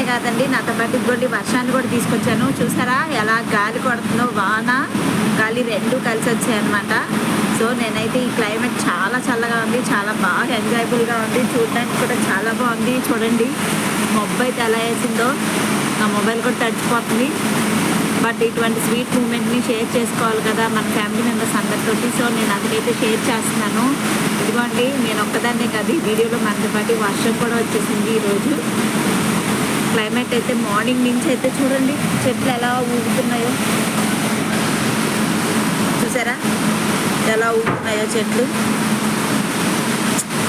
కాదండి, నాతో పాటు ఇదిగోండి వర్షాన్ని కూడా తీసుకొచ్చాను. చూసారా ఎలా గాలి కొడుతుందో, వాన గాలి రెండు కలిసి వచ్చాయన్నమాట. సో నేనైతే ఈ క్లైమేట్ చాలా చల్లగా ఉంది, చాలా బాగా ఎంజాయబుల్గా ఉంది, చూడడానికి కూడా చాలా బాగుంది. చూడండి మొబ్బు అయితే ఎలా వేసిందో, నా మొబైల్ కూడా తడిచిపోతుంది. బట్ ఇటువంటి స్వీట్ మూమెంట్ని షేర్ చేసుకోవాలి కదా మన ఫ్యామిలీ మెంబర్స్ అందరితోటి. సో నేను అందుకైతే షేర్ చేస్తున్నాను. ఇదిగోండి నేను ఒక్కదాన్నే కాదు ఈ వీడియోలో, మనతో పాటు వర్షం కూడా వచ్చేసింది ఈరోజు. క్లైమేట్ అయితే మార్నింగ్ నుంచి అయితే చూడండి చెట్లు ఎలా ఊగుతున్నాయో, చూసారా ఎలా ఊగుతున్నాయో చెట్లు.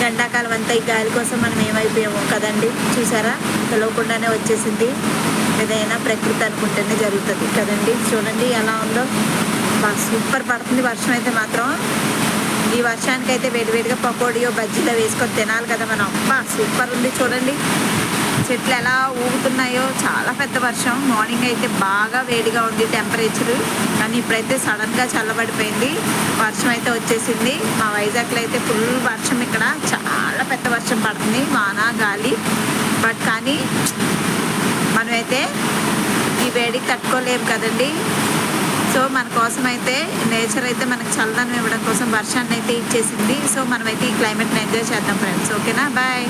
ఎండాకాలం అంతా ఈ గాలి కోసం మనం ఏమైపోయామో కదండి. చూసారా తెలవకుండానే వచ్చేసింది. ఏదైనా ప్రకృతి అనుకుంటేనే జరుగుతుంది కదండి. చూడండి ఎలా ఉందో, బాగా సూపర్ పడుతుంది వర్షం అయితే మాత్రం. ఈ వర్షానికి అయితే వేడివేడిగా పకోడియో బజ్జీలో వేసుకొని తినాలి కదా మనం. అబ్బా సూపర్ ఉంది. చూడండి చెట్లు ఎలా ఊగుతున్నాయో. చాలా పెద్ద వర్షం. మార్నింగ్ అయితే బాగా వేడిగా ఉంది టెంపరేచరు, కానీ ఇప్పుడైతే సడన్గా చల్లబడిపోయింది, వర్షం అయితే వచ్చేసింది. మా వైజాగ్లో అయితే ఫుల్ వర్షం, ఇక్కడ చాలా పెద్ద వర్షం పడుతుంది, వాన గాలి. బట్ కానీ మనమైతే ఈ వేడికి తట్టుకోలేము కదండి. సో మన కోసం అయితే నేచర్ అయితే మనకు చల్లదనం ఇవ్వడం కోసం వర్షాన్ని అయితే ఇచ్చేసింది. సో మనమైతే ఈ క్లైమేట్ని ఎంజాయ్ చేద్దాం ఫ్రెండ్స్. ఓకేనా, బాయ్.